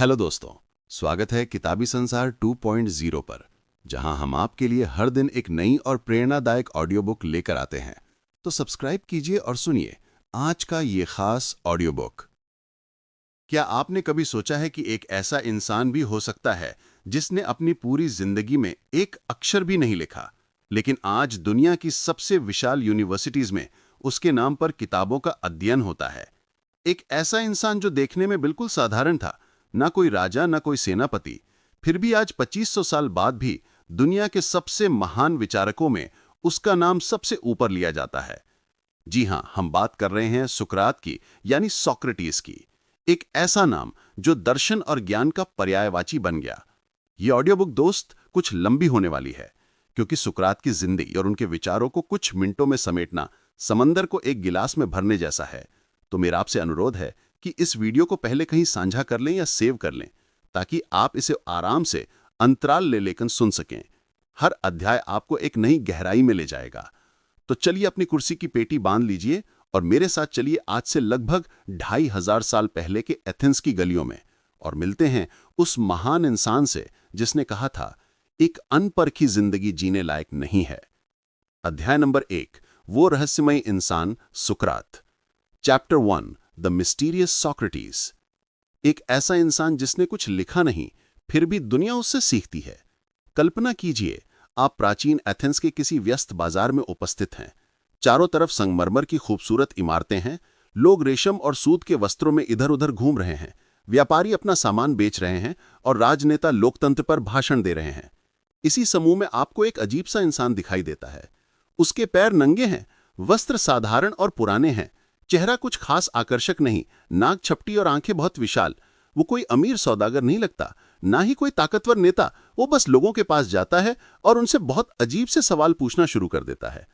Hello दोस्तों, स्वागत है किताबी संसार 2.0 पर, जहां हम आपके लिए हर दिन एक नई और प्रेरणादायक ऑडियो बुक लेकर आते हैं। तो सब्सक्राइब कीजिए और सुनिए आज का ये खास ऑडियो बुक। क्या आपने कभी सोचा है कि एक ऐसा इंसान भी हो सकता है जिसने अपनी पूरी जिंदगी में एक अक्षर भी नहीं लिखा, लेकिन आज दुनिया की सबसे विशाल यूनिवर्सिटीज में उसके नाम पर किताबों का अध्ययन होता है। एक ऐसा इंसान जो देखने में बिल्कुल साधारण था, ना कोई राजा ना कोई सेनापति, फिर भी आज 2500 साल बाद भी दुनिया के सबसे महान विचारकों में उसका नाम सबसे ऊपर लिया जाता है। जी हां, हम बात कर रहे हैं सुकरात की, यानी सोक्रेटिस की। एक ऐसा नाम जो दर्शन और ज्ञान का पर्यायवाची बन गया। ये ऑडियो बुक दोस्त कुछ लंबी होने वाली है, क्योंकि सुकरात की जिंदगी और उनके विचारों को कुछ मिनटों में समेटना समंदर को एक गिलास में भरने जैसा है। तो मेरा आपसे अनुरोध है कि इस वीडियो को पहले कहीं साझा कर लें या सेव कर लें, ताकि आप इसे आराम से अंतराल ले लेकर सुन सकें। हर अध्याय आपको एक नई गहराई में ले जाएगा। तो चलिए अपनी कुर्सी की पेटी बांध लीजिए और मेरे साथ चलिए आज से लगभग 2500 साल पहले के एथेंस की गलियों में, और मिलते हैं उस महान इंसान से जिसने कहा था, एक अनपरखी जिंदगी जीने लायक नहीं है। अध्याय नंबर 1, वो रहस्यमय इंसान सुकरात। Chapter 1, the mysterious Socrates. एक ऐसा इंसान जिसने कुछ लिखा नहीं, फिर भी दुनिया उससे सीखती है। कल्पना कीजिए, आप प्राचीन एथेंस के किसी व्यस्त बाजार में उपस्थित हैं। चारों तरफ संगमरमर की खूबसूरत इमारतें हैं, लोग रेशम और सूत के वस्त्रों में इधर उधर घूम रहे हैं, व्यापारी अपना सामान बेच रहे हैं और राजनेता लोकतंत्र पर भाषण दे रहे हैं। इसी समूह में आपको एक अजीब सा इंसान दिखाई देता है। उसके पैर नंगे हैं, वस्त्र साधारण और पुराने हैं, चेहरा कुछ खास आकर्षक नहीं, नाक छपटी और आंखें बहुत विशाल। वो कोई अमीर सौदागर नहीं लगता, ना ही कोई ताकतवर नेता। वो बस लोगों के पास जाता है और उनसे बहुत अजीब से सवाल पूछना शुरू कर देता है।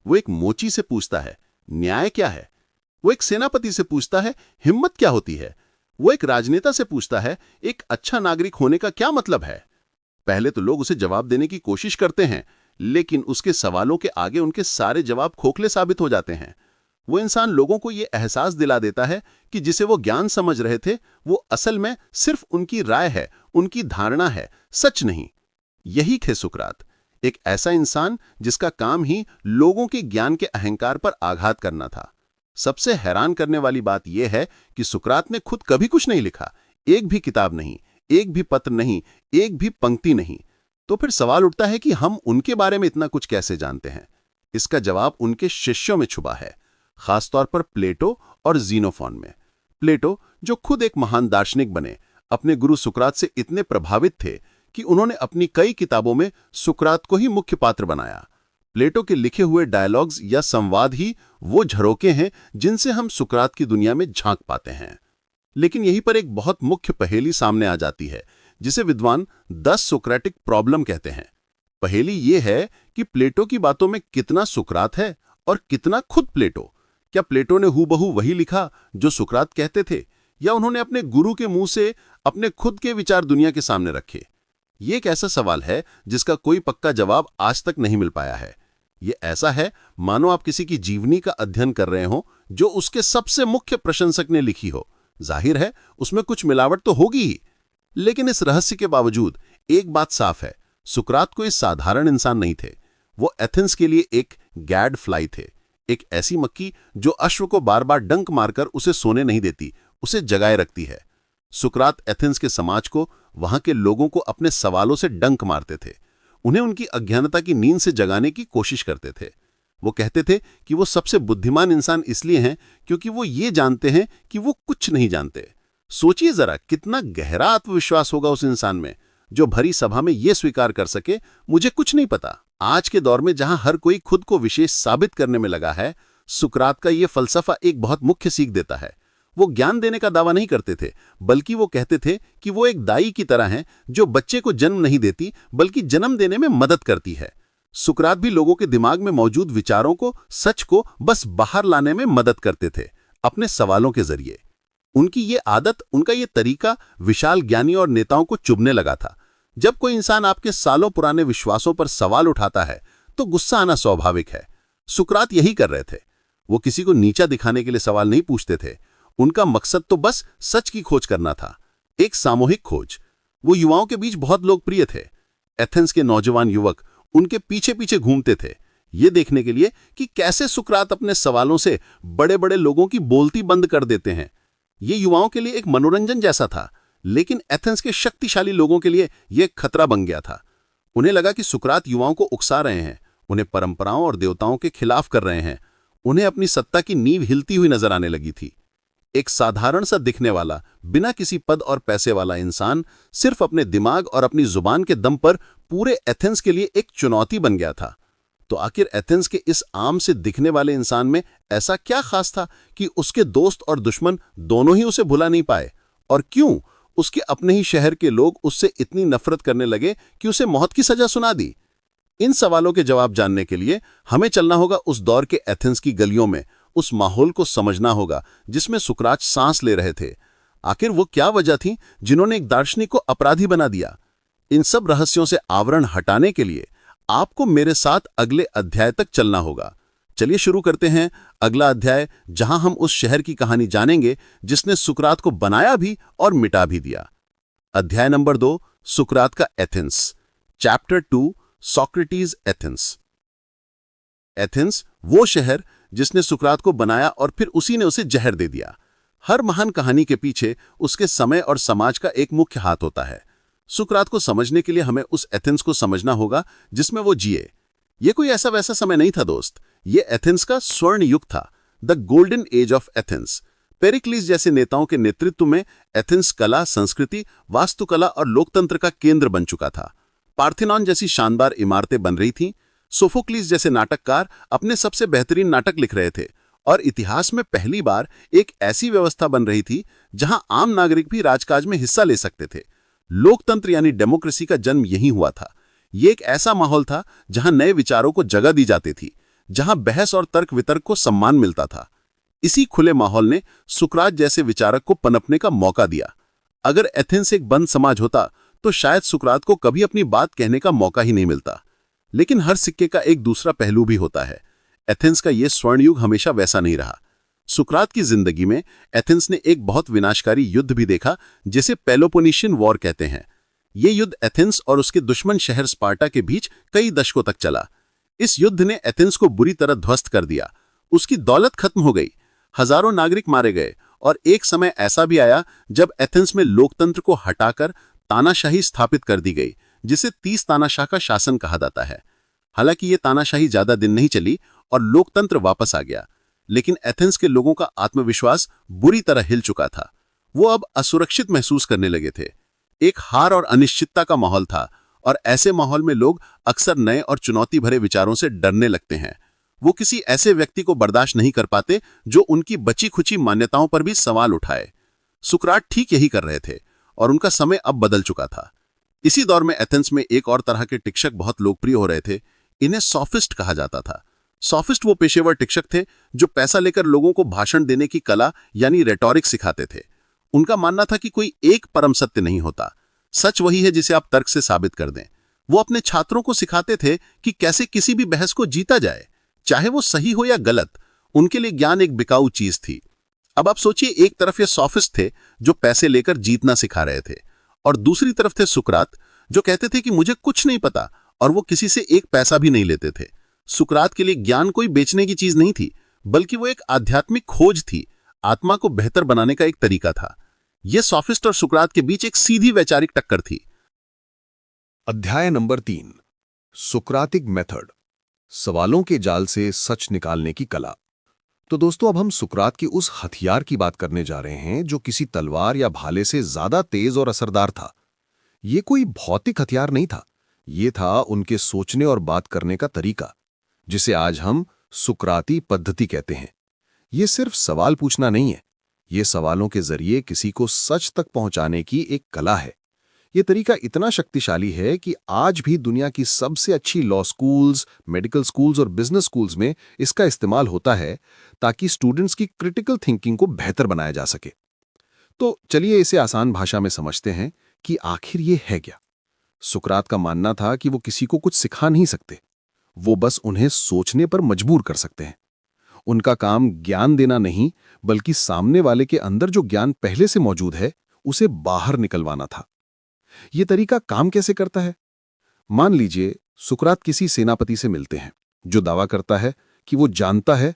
वो एक मोची से पूछता है, न्याय क्या है? वो एक सेनापति से पूछता है, हिम्मत क्या होती है? वो एक राजनेता से पूछता है, एक अच्छा नागरिक होने का क्या मतलब है? पहले तो लोग उसे जवाब देने की कोशिश करते हैं, लेकिन उसके सवालों के आगे उनके सारे जवाब खोखले साबित हो जाते हैं। वो इंसान लोगों को यह एहसास दिला देता है कि जिसे वो ज्ञान समझ रहे थे, वो असल में सिर्फ उनकी राय है, उनकी धारणा है, सच नहीं। यही थे सुकरात, एक ऐसा इंसान जिसका काम ही लोगों के ज्ञान के अहंकार पर आघात करना था। सबसे हैरान करने वाली बात यह है कि सुकरात ने खुद कभी कुछ नहीं लिखा, एक भी किताब नहीं, एक भी पत्र नहीं, एक भी पंक्ति नहीं। तो फिर सवाल उठता है कि हम उनके बारे में इतना कुछ कैसे जानते हैं? इसका जवाब उनके शिष्यों में छुपा है, खासतौर पर प्लेटो और ज़ीनोफॉन में। प्लेटो, जो खुद एक महान दार्शनिक बने, अपने गुरु सुकरात से इतने प्रभावित थे कि उन्होंने अपनी कई किताबों में सुकरात को ही मुख्य पात्र बनाया। प्लेटो के लिखे हुए डायलॉग्स या संवाद ही वो झरोके हैं जिनसे हम सुकरात की दुनिया में झांक पाते हैं। लेकिन यहीं पर एक बहुत मुख्य पहेली सामने आ जाती है, जिसे विद्वान 10 सोक्रेटिक प्रॉब्लम कहते हैं। पहेली ये है कि प्लेटो की बातों में कितना सुकरात है और कितना खुद प्लेटो। क्या प्लेटो ने हूबहू वही लिखा जो सुकरात कहते थे, या उन्होंने अपने गुरु के मुंह से अपने खुद के विचार दुनिया के सामने रखे? ये एक ऐसा सवाल है जिसका कोई पक्का जवाब आज तक नहीं मिल पाया है। ये ऐसा है मानो आप किसी की जीवनी का अध्ययन कर रहे हो जो उसके सबसे मुख्य प्रशंसक ने लिखी हो। जाहिर है उसमें कुछ मिलावट तो होगी ही, लेकिन इस रहस्य के बावजूद एक बात साफ है, सुकरात कोई साधारण इंसान नहीं थे। वो एथेंस के लिए एक गैड फ्लाई थे, एक ऐसी मक्खी जो अश्व को बार बार डंक मारकर उसे सोने नहीं देती, उसे जगाए रखती है। सुकरात एथेंस के समाज को, वहां के लोगों को अपने सवालों से डंक मारते थे। उन्हें उनकी अज्ञानता की नींद से जगाने की कोशिश करते थे। वो कहते थे कि वो सबसे बुद्धिमान इंसान इसलिए हैं क्योंकि वो ये जानते हैं कि वो कुछ नहीं जानते। सोचिए जरा, कितना गहरा आत्मविश्वास होगा उस इंसान में जो भरी सभा में ये स्वीकार कर सके, मुझे कुछ नहीं पता। आज के दौर में जहां हर कोई खुद को विशेष साबित करने में लगा है, सुकरात का ये फलसफा एक बहुत मुख्य सीख देता है। वो ज्ञान देने का दावा नहीं करते थे, बल्कि वो कहते थे कि वो एक दाई की तरह हैं जो बच्चे को जन्म नहीं देती बल्कि जन्म देने में मदद करती है। सुकरात भी लोगों के दिमाग में मौजूद विचारों को, सच को बस बाहर लाने में मदद करते थे, अपने सवालों के जरिए। उनकी ये आदत, उनका ये तरीका विशाल ज्ञानी और नेताओं को चुभने लगा था। जब कोई इंसान आपके सालों पुराने विश्वासों पर सवाल उठाता है तो गुस्सा आना स्वाभाविक है। सुकरात यही कर रहे थे। वो किसी को नीचा दिखाने के लिए सवाल नहीं पूछते थे, उनका मकसद तो बस सच की खोज करना था। एक सामूहिक खोज। वो युवाओं के बीच बहुत लोकप्रिय थे। एथेंस के नौजवान युवक उनके पीछे पीछे घूमते थे, ये देखने के लिए कि कैसे सुकरात अपने सवालों से बड़े बड़े लोगों की बोलती बंद कर देते हैं। ये युवाओं के लिए एक मनोरंजन जैसा था, लेकिन एथेंस के शक्तिशाली लोगों के लिए यह एक खतरा बन गया था। उन्हें लगा कि सुकरात युवाओं को उकसा रहे हैं, उन्हें परंपराओं और देवताओं के खिलाफ कर रहे हैं। उन्हें अपनी सत्ता की नींव हिलती हुई नजर आने लगी थी। एक साधारण सा दिखने वाला, बिना किसी पद और पैसे वाला इंसान सिर्फ अपने दिमाग और अपनी जुबान के दम पर पूरे एथेंस के लिए एक चुनौती बन गया था। तो आखिर एथेंस के इस आम से दिखने वाले इंसान में ऐसा क्या खास था कि उसके दोस्त और दुश्मन दोनों ही उसे भुला नहीं पाए? और क्यों उसके अपने ही शहर के लोग उससे इतनी नफरत करने लगे कि उसे मौत की सजा सुना दी? इन सवालों के जवाब जानने के लिए हमें चलना होगा उस दौर के एथेंस की गलियों में, उस माहौल को समझना होगा जिसमें सुकरात सांस ले रहे थे। आखिर वो क्या वजह थी जिन्होंने एक दार्शनिक को अपराधी बना दिया? इन सब रहस्यों से आवरण हटाने के लिए आपको मेरे साथ अगले अध्याय तक चलना होगा। चलिए शुरू करते हैं अगला अध्याय, जहां हम उस शहर की कहानी जानेंगे जिसने सुकरात को बनाया भी और मिटा भी दिया। अध्याय नंबर 2, सुकरात का Athens. Chapter 2, Socrates Athens. Athens वो शहर जिसने सुकरात को बनाया और फिर उसी ने उसे जहर दे दिया। हर महान कहानी के पीछे उसके समय और समाज का एक मुख्य हाथ होता है। सुकरात को समझने के लिए हमें उस एथेंस को समझना होगा जिसमें वो जिए। ये कोई ऐसा वैसा समय नहीं था दोस्त, ये एथेंस का स्वर्ण युग था, the golden age of Athens. Pericles जैसे नेताओं के नेतृत्व में एथेंस कला, संस्कृति, वास्तुकला और लोकतंत्र का केंद्र बन चुका था। पार्थेनॉन जैसी शानदार इमारतें बन रही थीं, सोफोक्लिस जैसे नाटककार अपने सबसे बेहतरीन नाटक लिख रहे थे, और इतिहास में पहली बार एक ऐसी व्यवस्था बन रही थी जहां आम नागरिक भी राजकाज में हिस्सा ले सकते थे। लोकतंत्र यानी डेमोक्रेसी का जन्म यहीं हुआ था। ये एक ऐसा माहौल था जहां नए विचारों को जगह दी जाती थी, जहां बहस और तर्क वितर्क को सम्मान मिलता था। इसी खुले माहौल ने सुकरात जैसे विचारक को पनपने का मौका दिया। अगर एथेंस एक बंद समाज होता तो शायद सुकरात को कभी अपनी बात कहने का मौका ही नहीं मिलता। लेकिन हर सिक्के का एक दूसरा पहलू भी होता है। एथेंस का यह स्वर्ण युग हमेशा वैसा नहीं रहा। सुकरात की जिंदगी में एथेंस ने एक बहुत विनाशकारी युद्ध भी देखा, जिसे पेलोपोनेशियन वॉर कहते हैं। यह युद्ध एथेंस और उसके दुश्मन शहर स्पार्टा के बीच कई दशकों तक चला। इस युद्ध ने एथेंस को बुरी तरह ध्वस्त कर दिया। उसकी दौलत खत्म हो गई, हजारों नागरिक मारे गए, और एक समय ऐसा भी आया जब एथेंस में लोकतंत्र को हटाकर तानाशाही स्थापित कर दी गई, जिसे 30 तानाशाह का शासन कहा जाता है। हालांकि ये तानाशाही ज्यादा दिन नहीं चली और लोकतंत्र वापस आ गया, लेकिन एथेंस के लोगों का आत्मविश्वास बुरी तरह हिल चुका था। वो अब असुरक्षित महसूस करने लगे थे। एक हार और अनिश्चितता का माहौल था, और ऐसे माहौल में लोग अक्सर नए और चुनौती भरे विचारों से डरने लगते हैं। वो किसी ऐसे व्यक्ति को बर्दाश्त नहीं कर पाते जो उनकी बची खुची मान्यताओं पर भी सवाल उठाए। सुकरात ठीक यही कर रहे थे, और उनका समय अब बदल चुका था। इसी दौर में एथेंस में एक और तरह के टिक्षक बहुत लोकप्रिय हो रहे थे। इन्हें सॉफिस्ट कहा जाता था। सॉफिस्ट वो पेशेवर टिक्षक थे जो पैसा लेकर लोगों को भाषण देने की कला यानी रेटोरिक सिखाते थे। उनका मानना था कि कोई एक परम सत्य नहीं होता, सच वही है जिसे आप तर्क से साबित कर दें। वो अपने छात्रों को सिखाते थे कि कैसे किसी भी बहस को जीता जाए, चाहे वो सही हो या गलत। उनके लिए ज्ञान एक बिकाऊ चीज थी। अब आप सोचिए, एक तरफ ये सॉफिस्ट थे जो पैसे लेकर जीतना सिखा रहे थे, और दूसरी तरफ थे सुकरात जो कहते थे कि मुझे कुछ नहीं पता, और वो किसी से एक पैसा भी नहीं लेते थे। सुकरात के लिए ज्ञान कोई बेचने की चीज नहीं थी, बल्कि वो एक आध्यात्मिक खोज थी, आत्मा को बेहतर बनाने का एक तरीका था। यह सॉफिस्ट और सुकरात के बीच एक सीधी वैचारिक टक्कर थी। अध्याय नंबर 3, सुकरातिक मेथड, सवालों के जाल से सच निकालने की कला। तो दोस्तों, अब हम सुकरात की उस हथियार की बात करने जा रहे हैं जो किसी तलवार या भाले से ज्यादा तेज और असरदार था। ये कोई भौतिक हथियार नहीं था, ये था उनके सोचने और बात करने का तरीका, जिसे आज हम सुकराती पद्धति कहते हैं। ये सिर्फ सवाल पूछना नहीं है, ये सवालों के जरिए किसी को सच तक पहुंचाने की एक कला है। ये तरीका इतना शक्तिशाली है कि आज भी दुनिया की सबसे अच्छी लॉ स्कूल्स, मेडिकल स्कूल्स और बिजनेस स्कूल्स में इसका इस्तेमाल होता है, ताकि स्टूडेंट्स की क्रिटिकल थिंकिंग को बेहतर बनाया जा सके। तो चलिए इसे आसान भाषा में समझते हैं कि आखिर ये है क्या। सुकरात का मानना था कि वो किसी को कुछ सिखा नहीं सकते, वो बस उन्हें सोचने पर मजबूर कर सकते हैं। उनका काम ज्ञान देना नहीं, बल्कि सामने वाले के अंदर जो ज्ञान पहले से मौजूद है उसे बाहर निकलवाना था। यह तरीका काम कैसे करता है? मान लीजिए सुकरात किसी सेनापति से मिलते हैं जो दावा करता है कि वो जानता है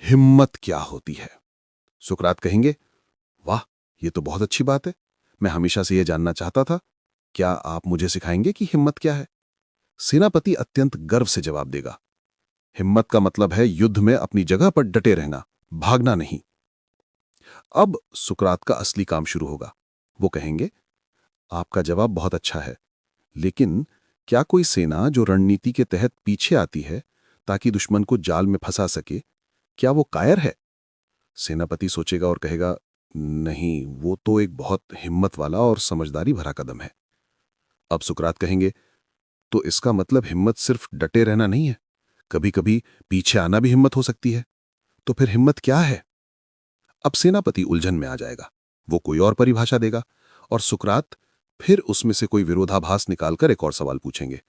हिम्मत क्या होती है। सुकरात कहेंगे, वाह, ये तो बहुत अच्छी बात है, मैं हमेशा से यह जानना चाहता था, क्या आप मुझे सिखाएंगे कि हिम्मत क्या है? सेनापति अत्यंत गर्व से जवाब देगा, हिम्मत का मतलब है युद्ध में अपनी जगह पर डटे रहना, भागना नहीं। अब सुकरात का असली काम शुरू होगा। वो कहेंगे, आपका जवाब बहुत अच्छा है, लेकिन क्या कोई सेना जो रणनीति के तहत पीछे आती है ताकि दुश्मन को जाल में फंसा सके, क्या वो कायर है? सेनापति सोचेगा और कहेगा, नहीं, वो तो एक बहुत हिम्मत वाला और समझदारी भरा कदम है। अब सुकरात कहेंगे, तो इसका मतलब हिम्मत सिर्फ डटे रहना नहीं है, कभी कभी पीछे आना भी हिम्मत हो सकती है। तो फिर हिम्मत क्या है? अब सेनापति उलझन में आ जाएगा। वो कोई और परिभाषा देगा और सुकरात फिर उसमें से कोई विरोधाभास निकालकर एक और सवाल पूछेंगे।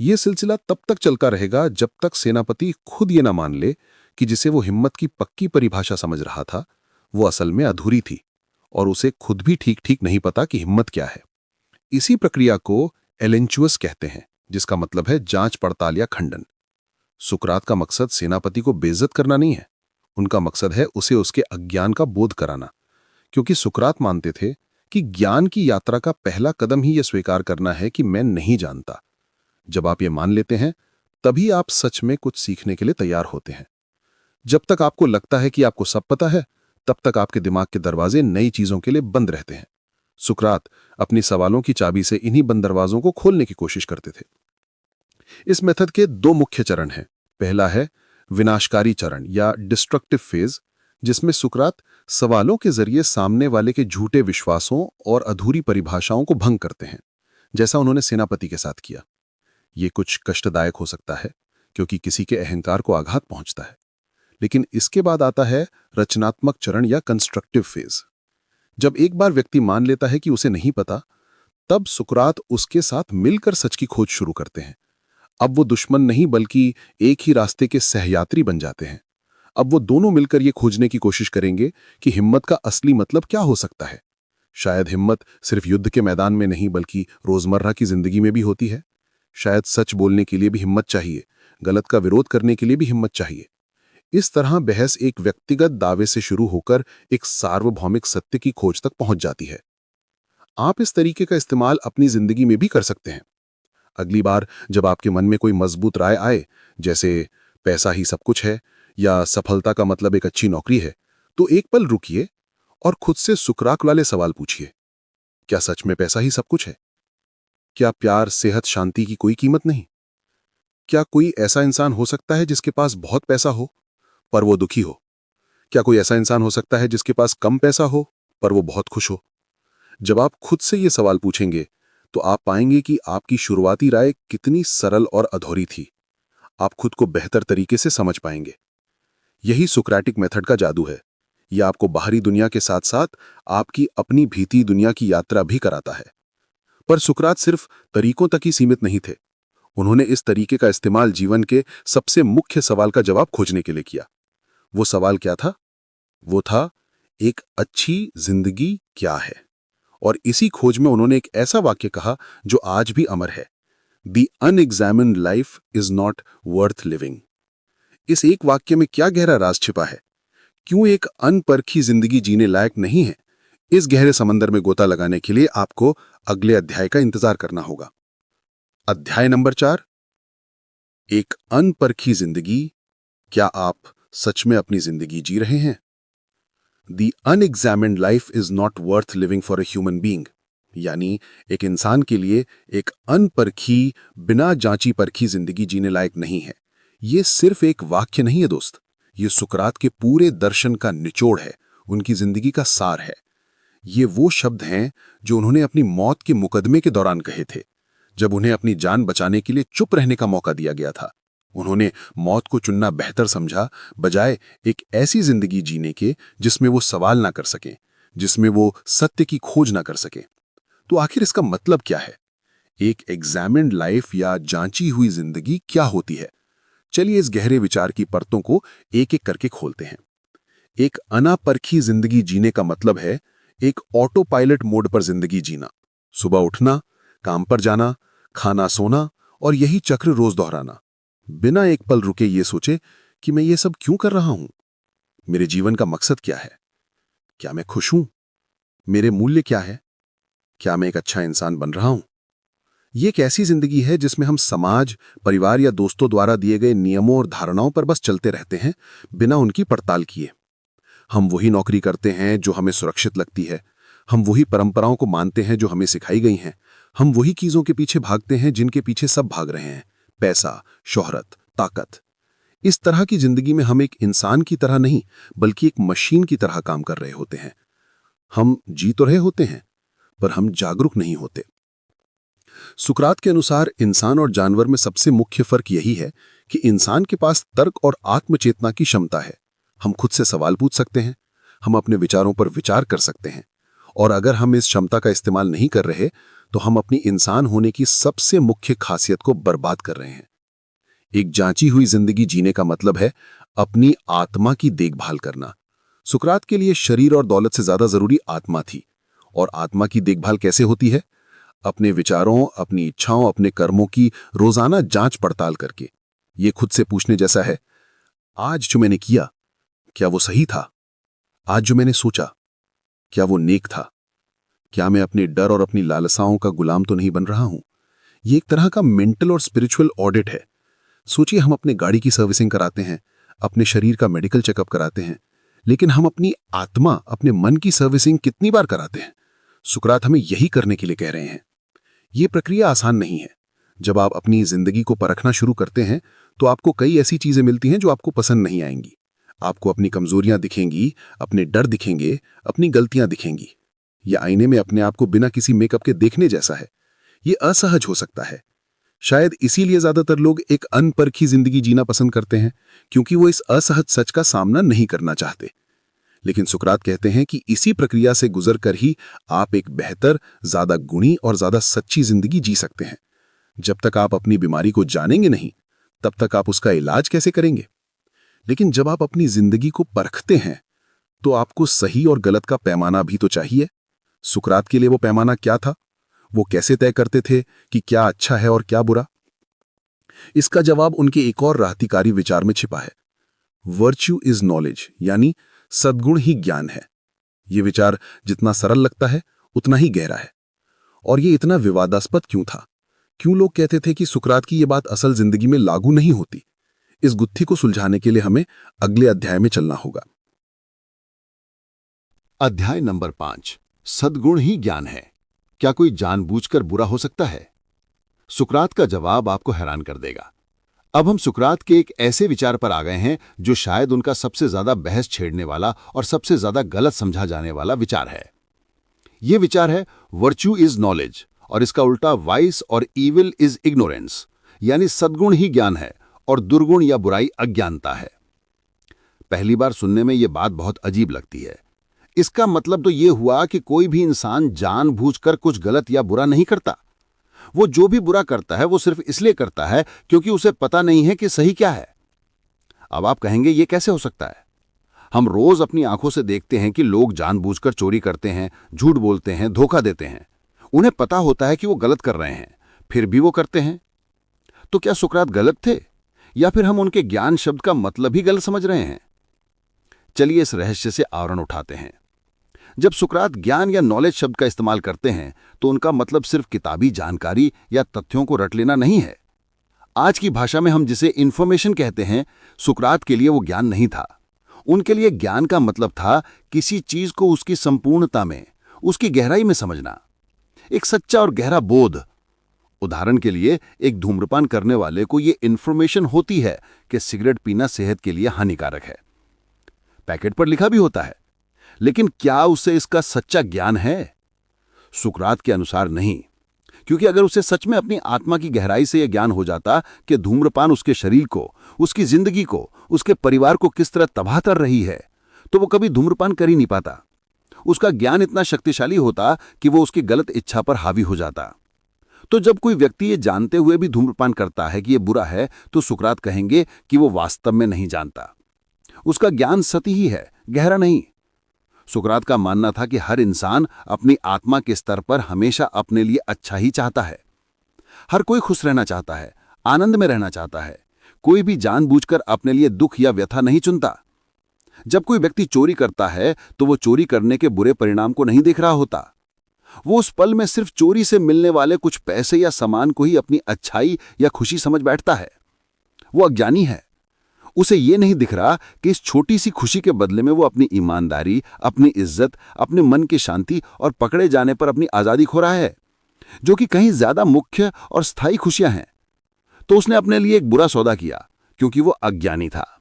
यह सिलसिला तब तक चलता रहेगा जब तक सेनापति खुद ये ना मान ले कि जिसे वो हिम्मत की पक्की परिभाषा समझ रहा था वो असल में अधूरी थी और उसे खुद भी ठीक ठीक नहीं पता कि हिम्मत क्या है। इसी प्रक्रिया को एलेंचुअस कहते हैं, जिसका मतलब है जांच पड़ताल या खंडन। सुकरात का मकसद सेनापति को बेइज्जत करना नहीं है, उनका मकसद है उसे उसके अज्ञान का बोध कराना, क्योंकि सुकरात मानते थे कि ज्ञान की यात्रा का पहला कदम ही यह स्वीकार करना है कि मैं नहीं जानता। जब आप ये मान लेते हैं तभी आप सच में कुछ सीखने के लिए तैयार होते हैं। जब तक आपको लगता है कि आपको सब पता है, तब तक आपके दिमाग के दरवाजे नई चीजों के लिए बंद रहते हैं। सुकरात अपनी सवालों की चाबी से इन्हीं बंद दरवाजों को खोलने की कोशिश करते थे। इस मेथड के दो मुख्य चरण हैं। पहला है विनाशकारी चरण या डिस्ट्रक्टिव फेज, जिसमें सुकरात सवालों के जरिए सामने वाले के झूठे विश्वासों और अधूरी परिभाषाओं को भंग करते हैं, जैसा उन्होंने सेनापति के साथ किया। ये कुछ कष्टदायक हो सकता है क्योंकि किसी के अहंकार को आघात पहुंचता है, लेकिन इसके बाद आता है रचनात्मक चरण या कंस्ट्रक्टिव फेज। जब एक बार व्यक्ति मान लेता है कि उसे नहीं पता, तब सुकरात उसके साथ मिलकर सच की खोज शुरू करते हैं। अब वो दुश्मन नहीं बल्कि एक ही रास्ते के सहयात्री बन जाते हैं। अब वो दोनों मिलकर ये खोजने की कोशिश करेंगे कि हिम्मत का असली मतलब क्या हो सकता है। शायद हिम्मत सिर्फ युद्ध के मैदान में नहीं बल्कि रोजमर्रा की जिंदगी में भी होती है। शायद सच बोलने के लिए भी हिम्मत चाहिए, गलत का विरोध करने के लिए भी हिम्मत चाहिए। इस तरह बहस एक व्यक्तिगत दावे से शुरू होकर एक सार्वभौमिक सत्य की खोज तक पहुंच जाती है। आप इस तरीके का इस्तेमाल अपनी जिंदगी में भी कर सकते हैं। अगली बार जब आपके मन में कोई मजबूत राय आए, जैसे पैसा ही सब कुछ है या सफलता का मतलब एक अच्छी नौकरी है, तो एक पल रुकिए और खुद से सुकरात वाले सवाल पूछिए। क्या सच में पैसा ही सब कुछ है? क्या प्यार, सेहत, शांति की कोई कीमत नहीं? क्या कोई ऐसा इंसान हो सकता है जिसके पास बहुत पैसा हो पर वो दुखी हो? क्या कोई ऐसा इंसान हो सकता है जिसके पास कम पैसा हो पर वो बहुत खुश हो? जब आप खुद से ये सवाल पूछेंगे तो आप पाएंगे कि आपकी शुरुआती राय कितनी सरल और अधूरी थी। आप खुद को बेहतर तरीके से समझ पाएंगे। यही सुक्रेटिक मेथड का जादू है। यह आपको बाहरी दुनिया के साथ साथ आपकी अपनी भीती दुनिया की यात्रा भी कराता है। पर सुकरात सिर्फ तरीकों तक ही सीमित नहीं थे। उन्होंने इस तरीके का इस्तेमाल जीवन के सबसे मुख्य सवाल का जवाब खोजने के लिए किया। वो सवाल क्या था? वो था, एक अच्छी जिंदगी क्या है? और इसी खोज में उन्होंने एक ऐसा वाक्य कहा जो आज भी अमर है, The unexamined life is not worth living। इस एक वाक्य में क्या गहरा राज छिपा है? क्यों एक अनपरखी जिंदगी जीने लायक नहीं है? इस गहरे समंदर में गोता लगाने के लिए आपको अगले अध्याय का इंतजार करना होगा। अध्याय नंबर 4, एक अनपरखी जिंदगी, क्या आप सच में अपनी जिंदगी जी रहे हैं? The unexamined life is not worth living for a human being। यानी एक इंसान के लिए एक अनपरखी, बिना जांची परखी जिंदगी जीने लायक नहीं है। ये सिर्फ एक वाक्य नहीं है दोस्त, ये सुकरात के पूरे दर्शन का निचोड़ है, उनकी जिंदगी का सार है। ये वो शब्द हैं जो उन्होंने अपनी मौत के मुकदमे के दौरान कहे थे, जब उन्हें अपनी जान बचाने के लिए चुप रहने का मौका दिया गया था। उन्होंने मौत को चुनना बेहतर समझा, बजाय एक ऐसी जिंदगी जीने के जिसमें वो सवाल ना कर सकें, जिसमें वो सत्य की खोज ना कर सकें। तो आखिर इसका मतलब क्या है? एक एग्जामिन्ड लाइफ या जांची हुई जिंदगी क्या होती है? चलिए इस गहरे विचार की परतों को एक एक करके खोलते हैं। एक अनापरखी जिंदगी जीने का मतलब है एक ऑटो पायलट मोड पर जिंदगी जीना, सुबह उठना, काम पर जाना, खाना सोना और यही चक्र रोज दोहराना, बिना एक पल रुके ये सोचे कि मैं ये सब क्यों कर रहा हूं, मेरे जीवन का मकसद क्या है, क्या मैं खुश हूं, मेरे मूल्य क्या है, क्या मैं एक अच्छा इंसान बन रहा हूं। ये एक ऐसी जिंदगी है जिसमें हम समाज, परिवार या दोस्तों द्वारा दिए गए नियमों और धारणाओं पर बस चलते रहते हैं, बिना उनकी पड़ताल किए। हम वही नौकरी करते हैं जो हमें सुरक्षित लगती है, हम वही परंपराओं को मानते हैं जो हमें सिखाई गई हैं, हम वही चीजों के पीछे भागते हैं जिनके पीछे सब भाग रहे हैं, पैसा, शोहरत, ताकत। इस तरह की जिंदगी में हम एक इंसान की तरह नहीं, बल्कि एक मशीन की तरह काम कर रहे होते हैं। हम जी तो रहे होते हैं, पर हम जागरूक नहीं होते। सुकरात के अनुसार इंसान और जानवर में सबसे मुख्य फर्क यही है कि इंसान के पास तर्क और आत्मचेतना की क्षमता है। हम खुद से सवाल पूछ सकते हैं, हम अपने विचारों पर विचार कर सकते हैं, और अगर हम इस क्षमता का इस्तेमाल नहीं कर रहे तो हम अपनी इंसान होने की सबसे मुख्य खासियत को बर्बाद कर रहे हैं। एक जांची हुई जिंदगी जीने का मतलब है अपनी आत्मा की देखभाल करना। सुकरात के लिए शरीर और दौलत से ज्यादा जरूरी आत्मा थी। और आत्मा की देखभाल कैसे होती है? अपने विचारों, अपनी इच्छाओं, अपने कर्मों की रोजाना जांच पड़ताल करके। ये खुद से पूछने जैसा है, आज जो मैंने किया, क्या वो सही था? आज जो मैंने सोचा, क्या वो नेक था? क्या मैं अपने डर और अपनी लालसाओं का गुलाम तो नहीं बन रहा हूं? ये एक तरह का मेंटल और स्पिरिचुअल ऑडिट है। सोचिए, हम अपनी गाड़ी की सर्विसिंग कराते हैं, अपने शरीर का मेडिकल चेकअप कराते हैं, लेकिन हम अपनी आत्मा, अपने मन की सर्विसिंग कितनी बार कराते हैं? सुकरात हमें यही करने के लिए कह रहे हैं। ये प्रक्रिया आसान नहीं है। जब आप अपनी जिंदगी को परखना शुरू करते हैं तो आपको कई ऐसी चीजें मिलती हैं जो आपको पसंद नहीं आएंगी। आपको अपनी कमजोरियां दिखेंगी, अपने डर दिखेंगे, अपनी गलतियां दिखेंगी। यह आईने में अपने आप को बिना किसी मेकअप के देखने जैसा है। ये असहज हो सकता है। शायद इसीलिए ज्यादातर लोग एक अनपरखी जिंदगी जीना पसंद करते हैं, क्योंकि वो इस असहज सच का सामना नहीं करना चाहते। लेकिन सुकरात कहते हैं कि इसी प्रक्रिया से गुजर कर ही आप एक बेहतर, ज्यादा गुणी और ज्यादा सच्ची जिंदगी जी सकते हैं। जब तक आप अपनी बीमारी को जानेंगे नहीं, तब तक आप उसका इलाज कैसे करेंगे? लेकिन जब आप अपनी जिंदगी को परखते हैं तो आपको सही और गलत का पैमाना भी तो चाहिए। सुकरात के लिए वो पैमाना क्या था? वो कैसे तय करते थे कि क्या अच्छा है और क्या बुरा? इसका जवाब उनके एक और राहतिकारी विचार में छिपा है। वर्च्यू इज नॉलेज, यानी सद्गुण ही ज्ञान है। ये विचार जितना सरल लगता है उतना ही गहरा है। और ये इतना विवादास्पद क्यों था? क्यों लोग कहते थे कि सुकरात की ये बात असल जिंदगी में लागू नहीं होती? इस गुत्थी को सुलझाने के लिए हमें अगले अध्याय में चलना होगा। अध्याय नंबर 5, सद्गुण ही ज्ञान है। क्या कोई जानबूझकर बुरा हो सकता है? सुकरात का जवाब आपको हैरान कर देगा। अब हम सुकरात के एक ऐसे विचार पर आ गए हैं जो शायद उनका सबसे ज्यादा बहस छेड़ने वाला और सबसे ज्यादा गलत समझा जाने वाला विचार है। यह विचार है वर्च्यू इज नॉलेज, और इसका उल्टा वाइस और ईविल इज इग्नोरेंस, यानी सद्गुण ही ज्ञान है और दुर्गुण या बुराई अज्ञानता है। पहली बार सुनने में यह बात बहुत अजीब लगती है। इसका मतलब तो यह हुआ कि कोई भी इंसान जानबूझकर कुछ गलत या बुरा नहीं करता। वो जो भी बुरा करता है वो सिर्फ इसलिए करता है क्योंकि उसे पता नहीं है कि सही क्या है। अब आप कहेंगे ये कैसे हो सकता है? हम रोज अपनी आंखों से देखते हैं कि लोग जानबूझकर चोरी करते हैं, झूठ बोलते हैं, धोखा देते हैं। उन्हें पता होता है कि वो गलत कर रहे हैं, फिर भी वो करते हैं। तो क्या सुकरात गलत थे, या फिर हम उनके ज्ञान शब्द का मतलब ही गलत समझ रहे हैं? चलिए इस रहस्य से आवरण उठाते हैं। जब सुकरात ज्ञान या नॉलेज शब्द का इस्तेमाल करते हैं तो उनका मतलब सिर्फ किताबी जानकारी या तथ्यों को रट लेना नहीं है। आज की भाषा में हम जिसे इंफॉर्मेशन कहते हैं, सुकरात के लिए वो ज्ञान नहीं था। उनके लिए ज्ञान का मतलब था किसी चीज को उसकी संपूर्णता में, उसकी गहराई में समझना, एक सच्चा और गहरा बोध। उदाहरण के लिए, एक धूम्रपान करने वाले को यह इंफॉर्मेशन होती है कि सिगरेट पीना सेहत के लिए हानिकारक है। पैकेट पर लिखा भी होता है, लेकिन क्या उसे इसका सच्चा ज्ञान है? सुकरात के अनुसार नहीं, क्योंकि अगर उसे सच में अपनी आत्मा की गहराई से यह ज्ञान हो जाता कि धूम्रपान उसके शरीर को, उसकी जिंदगी को, उसके परिवार को किस तरह तबाह कर रही है, तो वो कभी धूम्रपान कर ही नहीं पाता। उसका ज्ञान इतना शक्तिशाली होता कि वो उसकी गलत इच्छा पर हावी हो जाता। तो जब कोई व्यक्ति ये जानते हुए भी धूम्रपान करता है कि यह बुरा है, तो सुकरात कहेंगे कि वो वास्तव में नहीं जानता। उसका ज्ञान सतही है, गहरा नहीं। सुकरात का मानना था कि हर इंसान अपनी आत्मा के स्तर पर हमेशा अपने लिए अच्छा ही चाहता है। हर कोई खुश रहना चाहता है, आनंद में रहना चाहता है। कोई भी जानबूझकर अपने लिए दुख या व्यथा नहीं चुनता। जब कोई व्यक्ति चोरी करता है तो वो चोरी करने के बुरे परिणाम को नहीं देख रहा होता। वो उस पल में सिर्फ चोरी से मिलने वाले कुछ पैसे या सामान को ही अपनी अच्छाई या खुशी समझ बैठता है। वो अज्ञानी है। उसे ये नहीं दिख रहा कि इस छोटी सी खुशी के बदले में वो अपनी ईमानदारी, अपनी इज्जत, अपने मन की शांति और पकड़े जाने पर अपनी आजादी खो रहा है, जो कि कहीं ज्यादा मुख्य और स्थायी खुशियां हैं। तो उसने अपने लिए एक बुरा सौदा किया, क्योंकि वो अज्ञानी था।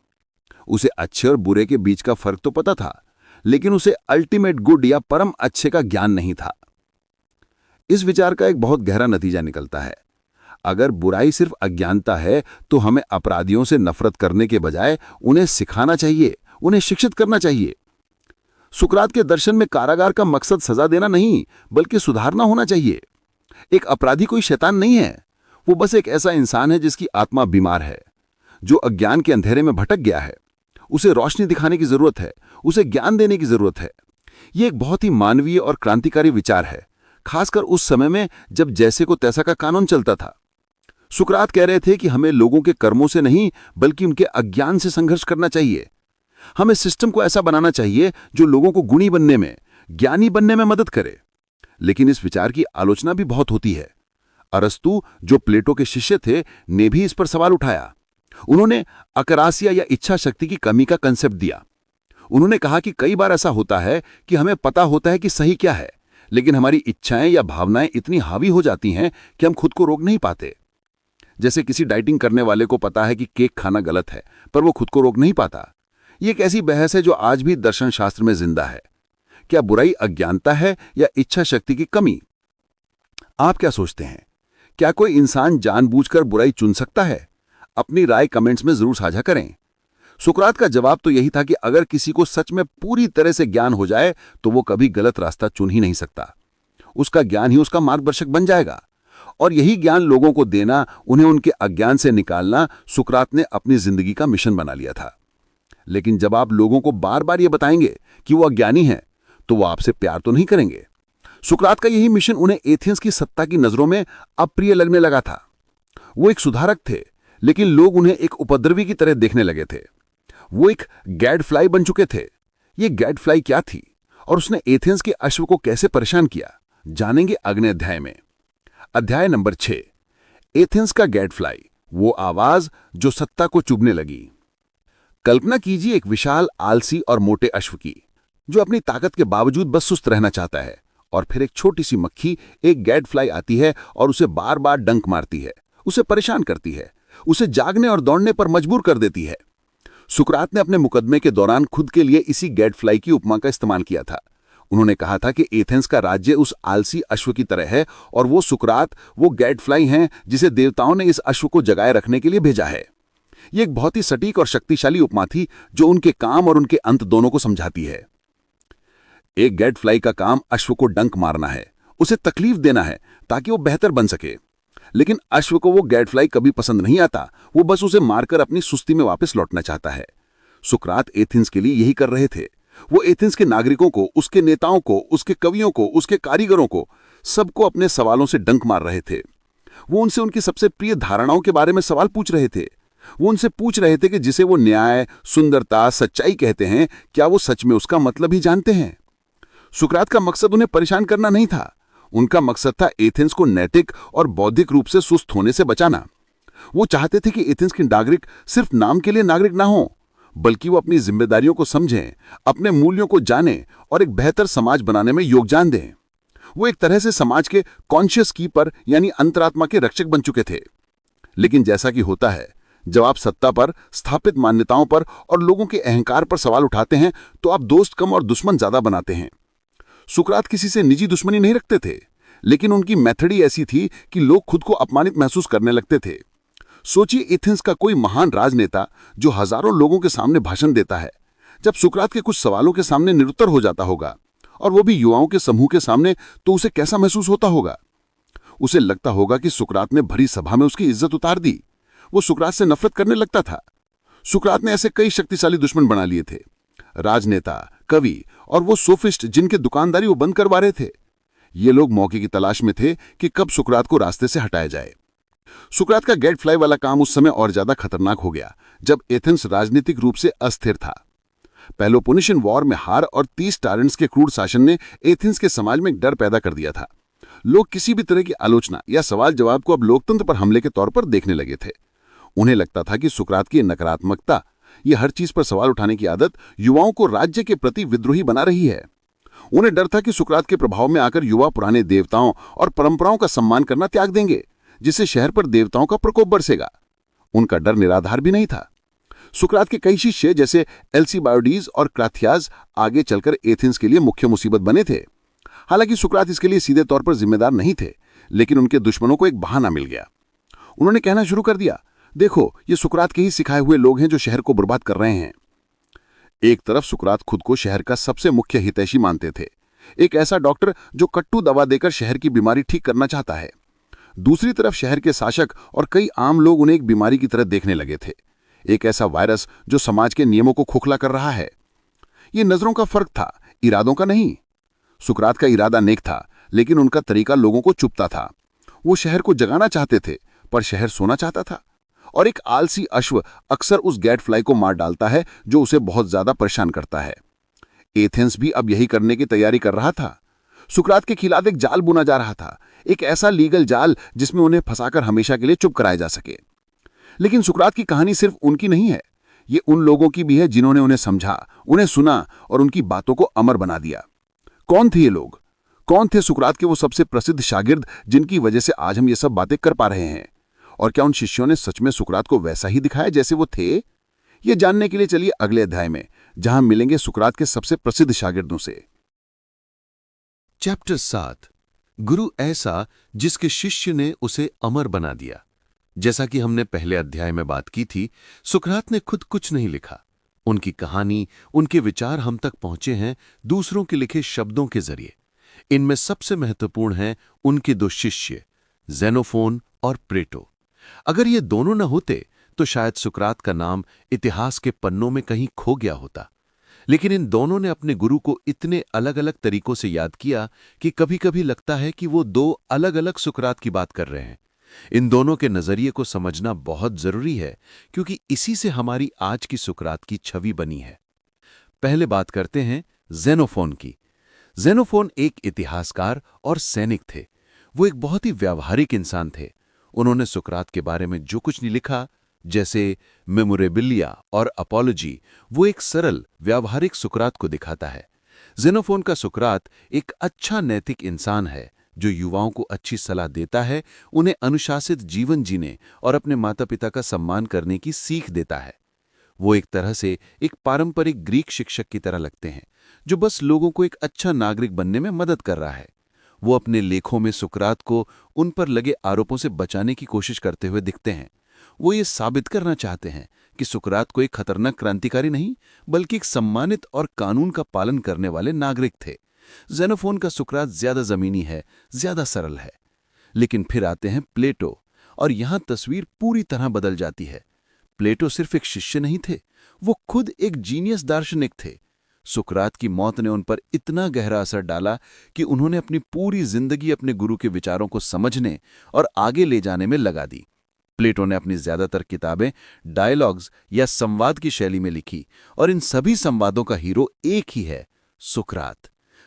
उसे अच्छे और बुरे के बीच का फर्क तो पता था, लेकिन उसे अल्टीमेट गुड या परम अच्छे का ज्ञान नहीं था। इस विचार का एक बहुत गहरा नतीजा निकलता है। अगर बुराई सिर्फ अज्ञानता है तो हमें अपराधियों से नफरत करने के बजाय उन्हें सिखाना चाहिए, उन्हें शिक्षित करना चाहिए। सुकरात के दर्शन में कारागार का मकसद सजा देना नहीं, बल्कि सुधारना होना चाहिए। एक अपराधी कोई शैतान नहीं है, वो बस एक ऐसा इंसान है जिसकी आत्मा बीमार है, जो अज्ञान के अंधेरे में भटक गया है। उसे रोशनी दिखाने की जरूरत है, उसे ज्ञान देने की जरूरत है। यह एक बहुत ही मानवीय और क्रांतिकारी विचार है, खासकर उस समय में जब जैसे को तैसा का कानून चलता था। सुकरात कह रहे थे कि हमें लोगों के कर्मों से नहीं, बल्कि उनके अज्ञान से संघर्ष करना चाहिए। हमें सिस्टम को ऐसा बनाना चाहिए जो लोगों को गुणी बनने में, ज्ञानी बनने में मदद करे। लेकिन इस विचार की आलोचना भी बहुत होती है। अरस्तु, जो प्लेटो के शिष्य थे, ने भी इस पर सवाल उठाया। उन्होंने अकरासिया या इच्छा शक्ति की कमी का कंसेप्ट दिया। उन्होंने कहा कि कई बार ऐसा होता है कि हमें पता होता है कि सही क्या है, लेकिन हमारी इच्छाएं या भावनाएं इतनी हावी हो जाती हैं कि हम खुद को रोक नहीं पाते। जैसे किसी डाइटिंग करने वाले को पता है कि केक खाना गलत है, पर वो खुद को रोक नहीं पाता। ये एक ऐसी बहस है जो आज भी दर्शन शास्त्र में जिंदा है। क्या बुराई अज्ञानता है या इच्छा शक्ति की कमी? आप क्या सोचते हैं? क्या कोई इंसान जानबूझकर बुराई चुन सकता है? अपनी राय कमेंट्स में जरूर साझा करें। सुकरात का जवाब तो यही था कि अगर किसी को सच में पूरी तरह से ज्ञान हो जाए तो वो कभी गलत रास्ता चुन ही नहीं सकता। उसका ज्ञान ही उसका मार्गदर्शक बन जाएगा, और यही ज्ञान लोगों को देना, उन्हें उनके अज्ञान से निकालना सुकरात ने अपनी जिंदगी का मिशन बना लिया था। लेकिन जब आप लोगों को बार बार ये बताएंगे कि वो अज्ञानी हैं, तो वो आपसे प्यार तो नहीं करेंगे। सुकरात का यही मिशन उन्हें एथेंस की सत्ता की नजरों में अप्रिय लगने लगा था। वो एक सुधारक थे, लेकिन लोग उन्हें एक उपद्रवी की तरह देखने लगे थे। वो एक गैडफ्लाई बन चुके थे। ये गैडफ्लाई क्या थी और उसने एथेंस के अश्व को कैसे परेशान किया, जानेंगे अगले अध्याय में। अध्याय नंबर 6, एथेंस का गैडफ्लाई, वो आवाज जो सत्ता को चुभने लगी। कल्पना कीजिए एक विशाल, आलसी और मोटे अश्व की, जो अपनी ताकत के बावजूद बस सुस्त रहना चाहता है। और फिर एक छोटी सी मक्खी, एक गैडफ्लाई आती है और उसे बार बार डंक मारती है, उसे परेशान करती है, उसे जागने और दौड़ने पर मजबूर कर देती है। सुकरात ने अपने मुकदमे के दौरान खुद के लिए इसी गैडफ्लाई की उपमा का इस्तेमाल किया था। उन्होंने कहा था कि एथेंस का राज्य उस आलसी अश्व की तरह है, और वो सुकरात वो गैडफ्लाई हैं जिसे देवताओं ने इस अश्व को जगाए रखने के लिए भेजा है। ये एक बहुत ही सटीक और शक्तिशाली उपमा थी, जो उनके काम और उनके अंत दोनों को समझाती है। एक गैडफ्लाई का काम अश्व को डंक मारना है, उसे तकलीफ देना है ताकि वो बेहतर बन सके। लेकिन अश्व को वो गैडफ्लाई कभी पसंद नहीं आता, वो बस उसे मारकर अपनी सुस्ती में वापस लौटना चाहता है। सुकरात एथेंस के लिए यही कर रहे थे। वो एथेंस के नागरिकों को, उसके नेताओं को, उसके कवियों को, उसके कारीगरों को, सबको अपने सवालों से डंक मार रहे थे। वो उनसे उनकी सबसे प्रिय धारणाओं के बारे में सवाल पूछ रहे थे। वो उनसे पूछ रहे थे कि जिसे वो न्याय, सुंदरता, सच्चाई कहते हैं, क्या वो सच में उसका मतलब ही जानते हैं? सुकरात का मकसद उन्हें परेशान करना नहीं था। उनका मकसद था एथेंस को नैतिक और बौद्धिक रूप से सुस्त होने से बचाना। वो चाहते थे कि एथेंस के नागरिक सिर्फ नाम के लिए नागरिक ना हो, बल्कि वो अपनी जिम्मेदारियों को समझें, अपने मूल्यों को जानें और एक बेहतर समाज बनाने में योगदान दें। वो एक तरह से समाज के कॉन्शियस कीपर यानी अंतरात्मा के रक्षक बन चुके थे। लेकिन जैसा कि होता है, जब आप सत्ता पर, स्थापित मान्यताओं पर और लोगों के अहंकार पर सवाल उठाते हैं, तो आप दोस्त कम और दुश्मन ज्यादा बनाते हैं। सुकरात किसी से निजी दुश्मनी नहीं रखते थे, लेकिन उनकी मेथड ही ऐसी थी कि लोग खुद को अपमानित महसूस करने लगते थे। सोचिए एथेंस का कोई महान राजनेता जो हजारों लोगों के सामने भाषण देता है, जब सुकरात के कुछ सवालों के सामने निरुत्तर हो जाता होगा, और वो भी युवाओं के समूह के सामने, तो उसे कैसा महसूस होता होगा? उसे लगता होगा कि सुकरात ने भरी सभा में उसकी इज्जत उतार दी। वो सुकरात से नफरत करने लगता था। सुकरात ने ऐसे कई शक्तिशाली दुश्मन बना लिए थे। राजनेता, कवि और वो सोफिस्ट जिनके दुकानदारी वो बंद करवा रहे थे। ये लोग मौके की तलाश में थे कि कब सुकरात को रास्ते से हटाया जाए। सुकरात का गेट फ्लाई वाला काम उस समय और ज्यादा खतरनाक हो गया जब एथेंस राजनीतिक रूप से अस्थिर था। पेलोपोनेशियन वॉर में हार और 30 टारेंट्स के क्रूर शासन ने एथेंस के समाज में एक डर पैदा कर दिया था। लोग किसी भी तरह की आलोचना या सवाल जवाब को अब लोकतंत्र पर हमले के तौर पर देखने लगे थे। उन्हें लगता था कि सुकरात की नकारात्मकता, ये हर चीज पर सवाल उठाने की आदत युवाओं को राज्य के प्रति विद्रोही बना रही है। उन्हें डर था कि सुकरात के प्रभाव में आकर युवा पुराने देवताओं और परंपराओं का सम्मान करना त्याग देंगे, जिससे शहर पर देवताओं का प्रकोप बरसेगा। उनका डर निराधार भी नहीं था। सुकरात के कई शिष्य जैसे एल्सीबायोडीज और क्राथियाज आगे चलकर एथेंस के लिए मुख्य मुसीबत बने थे। हालांकि सुकरात इसके लिए सीधे तौर पर जिम्मेदार नहीं थे, लेकिन उनके दुश्मनों को एक बहाना मिल गया। उन्होंने कहना शुरू कर दिया, देखो ये सुकरात के ही सिखाए हुए लोग हैं जो शहर को बर्बाद कर रहे हैं। एक तरफ सुकरात खुद को शहर का सबसे मुख्य हितैषी मानते थे, एक ऐसा डॉक्टर जो कट्टू दवा देकर शहर की बीमारी ठीक करना चाहता है। दूसरी तरफ शहर के शासक और कई आम लोग उन्हें एक बीमारी की तरह देखने लगे थे, एक ऐसा वायरस जो समाज के नियमों को खोखला कर रहा है। ये नजरों का फर्क था, इरादों का नहीं। सुकरात का इरादा नेक था, लेकिन उनका तरीका लोगों को चुभता था। वो शहर को जगाना चाहते थे, पर शहर सोना चाहता था। और एक आलसी अश्व अक्सर उस गैट फ्लाई को मार डालता है जो उसे बहुत ज्यादा परेशान करता है। एथेंस भी अब यही करने की तैयारी कर रहा था। सुकरात के खिलाफ एक जाल बुना जा रहा था, एक ऐसा लीगल जाल जिसमें उन्हें फंसाकर हमेशा के लिए चुप कराया जा सके। लेकिन सुकरात की कहानी सिर्फ उनकी नहीं है, ये उन लोगों की भी है जिन्होंने उन्हें समझा, उन्हें सुना और उनकी बातों को अमर बना दिया। कौन थे ये लोग? कौन थे सुकरात के वो सबसे प्रसिद्ध शागिर्द जिनकी वजह से आज हम ये सब बातें कर पा रहे हैं? और क्या उन शिष्यों ने सच में सुकरात को वैसा ही दिखाया जैसे वो थे? ये जानने के लिए चलिए अगले अध्याय में, जहां मिलेंगे सुकरात के सबसे प्रसिद्ध शागिर्दों से। चैप्टर 7, गुरु ऐसा जिसके शिष्य ने उसे अमर बना दिया। जैसा कि हमने पहले अध्याय में बात की थी, सुकरात ने खुद कुछ नहीं लिखा। उनकी कहानी, उनके विचार हम तक पहुंचे हैं दूसरों के लिखे शब्दों के जरिए। इनमें सबसे महत्वपूर्ण हैं उनके दो शिष्य, ज़ेनोफोन और प्लेटो। अगर ये दोनों न होते तो शायद सुकरात का नाम इतिहास के पन्नों में कहीं खो गया होता। लेकिन इन दोनों ने अपने गुरु को इतने अलग अलग तरीकों से याद किया कि कभी-कभी लगता है कि वो दो अलग अलग सुकरात की बात कर रहे हैं। इन दोनों के नजरिए को समझना बहुत जरूरी है, क्योंकि इसी से हमारी आज की सुकरात की छवि बनी है। पहले बात करते हैं ज़ेनोफोन की। ज़ेनोफोन एक इतिहासकार और सैनिक थे। वो एक बहुत ही व्यावहारिक इंसान थे। उन्होंने सुकरात के बारे में जो कुछ नहीं लिखा, जैसे मेमोरेबिलिया और अपॉलोजी, वो एक सरल व्यावहारिक सुकरात को दिखाता है। ज़ेनोफोन का सुकरात एक अच्छा नैतिक इंसान है जो युवाओं को अच्छी सलाह देता है, उन्हें अनुशासित जीवन जीने और अपने माता पिता का सम्मान करने की सीख देता है। वो एक तरह से एक पारंपरिक ग्रीक शिक्षक की तरह लगते हैं जो बस लोगों को एक अच्छा नागरिक बनने में मदद कर रहा है। वो अपने लेखों में सुकरात को उन पर लगे आरोपों से बचाने की कोशिश करते हुए दिखते हैं। वो ये साबित करना चाहते हैं कि सुकरात कोई खतरनाक क्रांतिकारी नहीं, बल्कि एक सम्मानित और कानून का पालन करने वाले नागरिक थे। ज़ेनोफोन का सुकरात ज्यादा जमीनी है, ज्यादा सरल है। लेकिन फिर आते हैं प्लेटो, और यहां तस्वीर पूरी तरह बदल जाती है। प्लेटो सिर्फ एक शिष्य नहीं थे, वो खुद एक जीनियस दार्शनिक थे। सुकरात की मौत ने उन पर इतना गहरा असर डाला कि उन्होंने अपनी पूरी जिंदगी अपने गुरु के विचारों को समझने और आगे ले जाने में लगा दी। प्लेटो ने अपनी ज्यादातर किताबें डायलॉग्स या संवाद की शैली में लिखी, और इन सभी संवादों का हीरो एक ही है, सुकरात।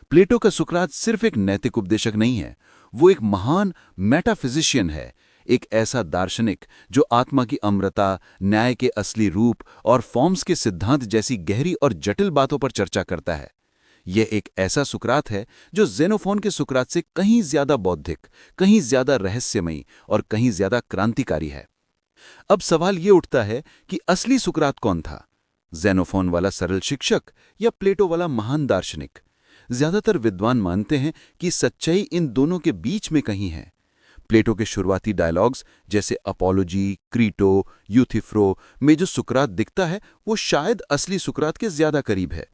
प्लेटो का सुकरात सिर्फ एक नैतिक उपदेशक नहीं है, वो एक महान मेटाफिजिशियन है, एक ऐसा दार्शनिक जो आत्मा की अमरता, न्याय के असली रूप और फॉर्म्स के सिद्धांत जैसी गहरी और जटिल बातों पर चर्चा करता है। यह एक ऐसा सुकरात है जो ज़ेनोफोन के सुकरात से कहीं ज्यादा बौद्धिक, कहीं ज्यादा रहस्यमयी और कहीं ज्यादा क्रांतिकारी है। अब सवाल ये उठता है कि असली सुकरात कौन था, ज़ेनोफोन वाला सरल शिक्षक या प्लेटो वाला महान दार्शनिक? ज्यादातर विद्वान मानते हैं कि सच्चाई इन दोनों के बीच में कहीं है। प्लेटो के शुरुआती डायलॉग्स जैसे अपॉलोजी, क्रीटो, यूथिफ्रो में जो सुकरात दिखता है वो शायद असली सुकरात के ज्यादा करीब है।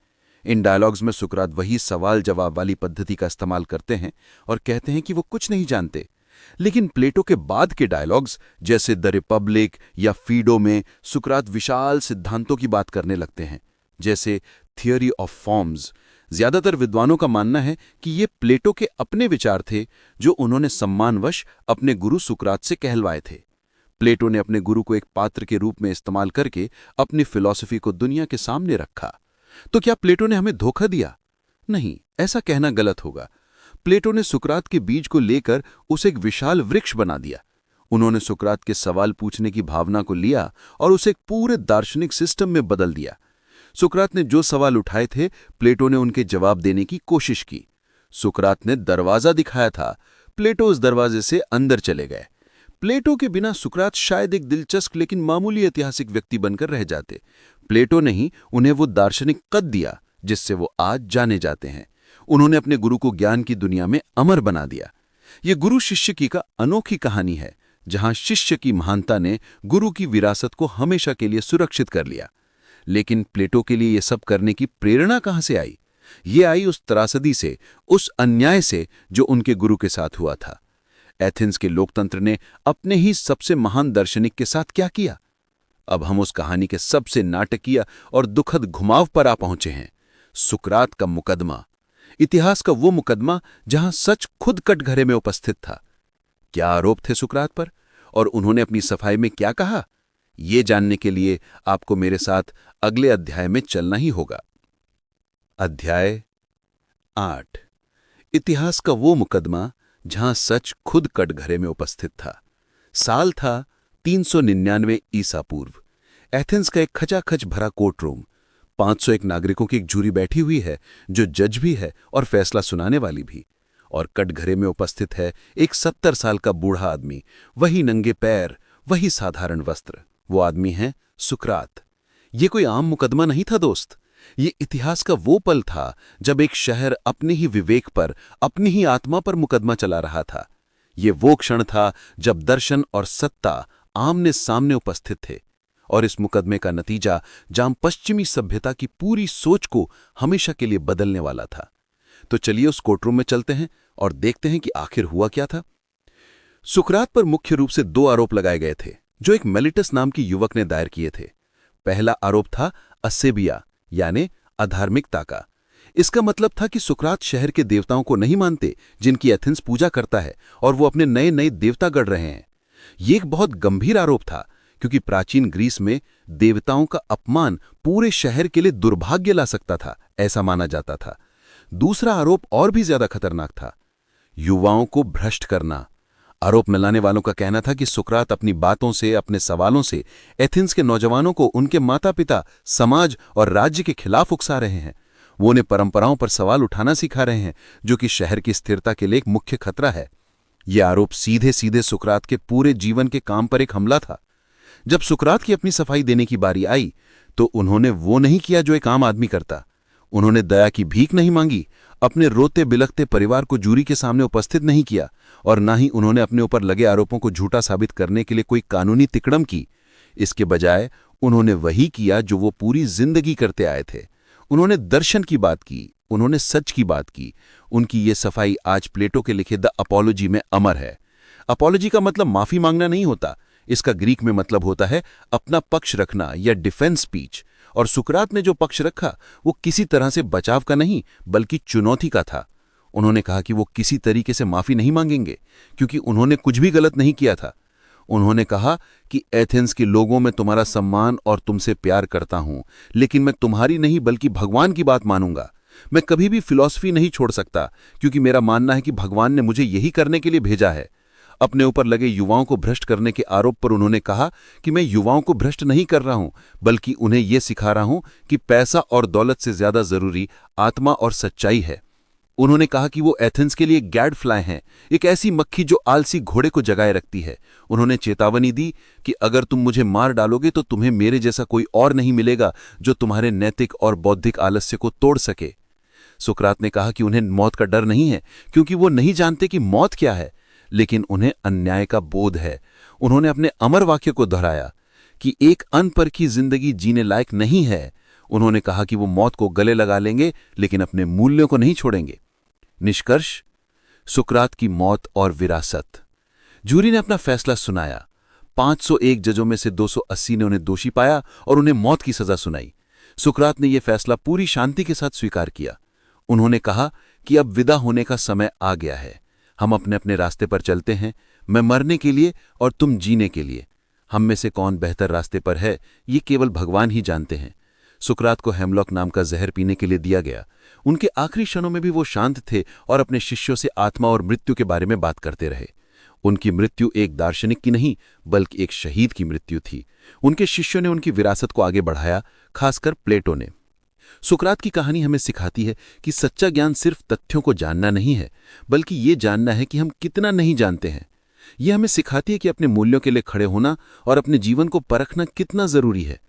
इन डायलॉग्स में सुकरात वही सवाल जवाब वाली पद्धति का इस्तेमाल करते हैं और कहते हैं कि वो कुछ नहीं जानते। लेकिन प्लेटो के बाद के डायलॉग्स जैसे द रिपब्लिक या फीडो में सुकरात विशाल सिद्धांतों की बात करने लगते हैं, जैसे थियोरी ऑफ फॉर्म्स। ज्यादातर विद्वानों का मानना है कि ये प्लेटो के अपने विचार थे जो उन्होंने सम्मानवश अपने गुरु सुकरात से कहलवाए थे। प्लेटो ने अपने गुरु को एक पात्र के रूप में इस्तेमाल करके अपनी फिलॉसफी को दुनिया के सामने रखा। तो क्या प्लेटो ने हमें धोखा दिया? नहीं, ऐसा कहना गलत होगा। प्लेटो ने सुकरात के बीज को लेकर उसे एक विशाल वृक्ष बना दिया। उन्होंने सुकरात के सवाल पूछने की भावना को लिया और उसे एक पूरे दार्शनिक सिस्टम में बदल दिया। सुकरात ने जो सवाल उठाए थे, प्लेटो ने उनके जवाब देने की कोशिश की। सुकरात ने दरवाजा दिखाया था, प्लेटो उस दरवाजे से अंदर चले गए। प्लेटो के बिना सुकरात शायद एक दिलचस्प लेकिन मामूली ऐतिहासिक व्यक्ति बनकर रह जाते। प्लेटो ने ही उन्हें वो दार्शनिक कद दिया जिससे वो आज जाने जाते हैं। उन्होंने अपने गुरु को ज्ञान की दुनिया में अमर बना दिया। ये गुरु शिष्य की का अनोखी कहानी है, जहां शिष्य की महानता ने गुरु की विरासत को हमेशा के लिए सुरक्षित कर लिया। लेकिन प्लेटो के लिए यह सब करने की प्रेरणा कहां से आई? ये आई उस त्रासदी से, उस अन्याय से जो उनके गुरु के साथ हुआ था। एथेंस के लोकतंत्र ने अपने ही सबसे महान दार्शनिक के साथ क्या किया? अब हम उस कहानी के सबसे नाटकीय और दुखद घुमाव पर आ पहुंचे हैं। सुकरात का मुकदमा। इतिहास का वो मुकदमा जहां सच खुद कटघरे में उपस्थित था। क्या आरोप थे सुकरात पर और उन्होंने अपनी सफाई में क्या कहा? ये जानने के लिए आपको मेरे साथ अगले अध्याय में चलना ही होगा। अध्याय 8। इतिहास का वो मुकदमा जहां सच खुद कटघरे में उपस्थित था। साल था 399 ईसा पूर्व। एथेंस का एक खचाखच भरा कोर्ट रूम। 501 नागरिकों की एक जूरी बैठी हुई है, जो जज भी है और फैसला सुनाने वाली भी। और कटघरे में उपस्थित है एक 70 साल का बूढ़ा आदमी, वही नंगे पैर, वही साधारण वस्त्र। वो आदमी है सुकरात। ये कोई आम मुकदमा नहीं था दोस्त। ये इतिहास का वो पल था जब एक शहर अपने ही विवेक पर, अपनी ही आत्मा पर मुकदमा चला रहा था। ये वो क्षण था जब दर्शन और सत्ता आमने सामने उपस्थित थे। और इस मुकदमे का नतीजा जहां पश्चिमी सभ्यता की पूरी सोच को हमेशा के लिए बदलने वाला था। तो चलिए उस कोर्टरूम में चलते हैं और देखते हैं कि आखिर हुआ क्या था। सुकरात पर मुख्य रूप से 2 आरोप लगाए गए थे, जो एक मेलिटस नाम की युवक ने दायर किए थे। पहला आरोप था असेबिया, यानी अधार्मिकता का। इसका मतलब था कि सुकरात शहर के देवताओं को नहीं मानते जिनकी एथेंस पूजा करता है, और वो अपने नए नए देवता गढ़ रहे हैं। ये एक बहुत गंभीर आरोप था, क्योंकि प्राचीन ग्रीस में देवताओं का अपमान पूरे शहर के लिए दुर्भाग्य ला सकता था, ऐसा माना जाता था। दूसरा आरोप और भी ज्यादा खतरनाक था, युवाओं को भ्रष्ट करना। आरोप मिलाने वालों का कहना था कि सुकरात अपनी बातों से, अपने सवालों से एथेंस के नौजवानों को उनके माता पिता, समाज और राज्य के खिलाफ उकसा रहे हैं। वो उन्हें परंपराओं पर सवाल उठाना सिखा रहे हैं, जो कि शहर की स्थिरता के लिए एक मुख्य खतरा है। ये आरोप सीधे सीधे सुकरात के पूरे जीवन के काम पर एक हमला था। जब सुकरात की अपनी सफाई देने की बारी आई, तो उन्होंने वो नहीं किया जो एक आम आदमी करता। उन्होंने दया की भीख नहीं मांगी, अपने रोते बिलखते परिवार को जूरी के सामने उपस्थित नहीं किया, और ना ही उन्होंने अपने ऊपर लगे आरोपों को झूठा साबित करने के लिए कोई कानूनी तिकड़म की। इसके बजाय उन्होंने वही किया जो वो पूरी जिंदगी करते आए थे। उन्होंने दर्शन की बात की, उन्होंने सच की बात की। उनकी ये सफाई आज प्लेटो के लिखे द अपॉलोजी में अमर है। अपॉलोजी का मतलब माफी मांगना नहीं होता। इसका ग्रीक में मतलब होता है अपना पक्ष रखना या डिफेंस स्पीच। और सुकरात ने जो पक्ष रखा वो किसी तरह से बचाव का नहीं, बल्कि चुनौती का था। उन्होंने कहा कि वो किसी तरीके से माफी नहीं मांगेंगे, क्योंकि उन्होंने कुछ भी गलत नहीं किया था। उन्होंने कहा कि एथेंस के लोगों में तुम्हारा सम्मान और तुमसे प्यार करता हूं, लेकिन मैं तुम्हारी नहीं बल्कि भगवान की बात मानूंगा। मैं कभी भी फिलॉसफी नहीं छोड़ सकता, क्योंकि मेरा मानना है कि भगवान ने मुझे यही करने के लिए भेजा है। अपने ऊपर लगे युवाओं को भ्रष्ट करने के आरोप पर उन्होंने कहा कि मैं युवाओं को भ्रष्ट नहीं कर रहा हूं, बल्कि उन्हें यह सिखा रहा हूं कि पैसा और दौलत से ज्यादा जरूरी आत्मा और सच्चाई है। उन्होंने कहा कि वो एथेंस के लिए गैडफ्लाई हैं, एक ऐसी मक्खी जो आलसी घोड़े को जगाए रखती है। उन्होंने चेतावनी दी कि अगर तुम मुझे मार डालोगे तो तुम्हें मेरे जैसा कोई और नहीं मिलेगा जो तुम्हारे नैतिक और बौद्धिक आलस्य को तोड़ सके। सुकरात ने कहा कि उन्हें मौत का डर नहीं है, क्योंकि वो नहीं जानते कि मौत क्या है, लेकिन उन्हें अन्याय का बोध है। उन्होंने अपने अमर वाक्य को दोहराया कि एक अनपरखी जिंदगी जीने लायक नहीं है। उन्होंने कहा कि वो मौत को गले लगा लेंगे, लेकिन अपने मूल्यों को नहीं छोड़ेंगे। निष्कर्ष, सुकरात की मौत और विरासत। जूरी ने अपना फैसला सुनाया। 501 जजों में से 280 ने उन्हें दोषी पाया और उन्हें मौत की सजा सुनाई। सुकरात ने यह फैसला पूरी शांति के साथ स्वीकार किया। उन्होंने कहा कि अब विदा होने का समय आ गया है। हम अपने अपने रास्ते पर चलते हैं, मैं मरने के लिए और तुम जीने के लिए। हम में से कौन बेहतर रास्ते पर है, ये केवल भगवान ही जानते हैं। सुकरात को हेमलॉक नाम का जहर पीने के लिए दिया गया। उनके आखिरी क्षणों में भी वो शांत थे और अपने शिष्यों से आत्मा और मृत्यु के बारे में बात करते रहे। उनकी मृत्यु एक दार्शनिक की नहीं, बल्कि एक शहीद की मृत्यु थी। उनके शिष्यों ने उनकी विरासत को आगे बढ़ाया, खासकर प्लेटो ने। सुकरात की कहानी हमें सिखाती है कि सच्चा ज्ञान सिर्फ तथ्यों को जानना नहीं है, बल्कि ये जानना है कि हम कितना नहीं जानते हैं। यह हमें सिखाती है कि अपने मूल्यों के लिए खड़े होना और अपने जीवन को परखना कितना जरूरी है।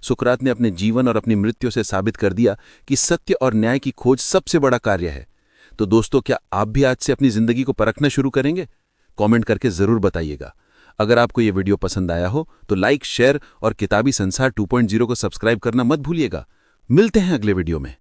सुकरात ने अपने जीवन और अपनी मृत्यु से साबित कर दिया कि सत्य और न्याय की खोज सबसे बड़ा कार्य है। तो दोस्तों, क्या आप भी आज से अपनी जिंदगी को परखना शुरू करेंगे? कमेंट करके जरूर बताइएगा। अगर आपको यह वीडियो पसंद आया हो तो लाइक, शेयर और किताबी संसार 2.0 को सब्सक्राइब करना मत भूलिएगा। मिलते हैं अगले वीडियो में।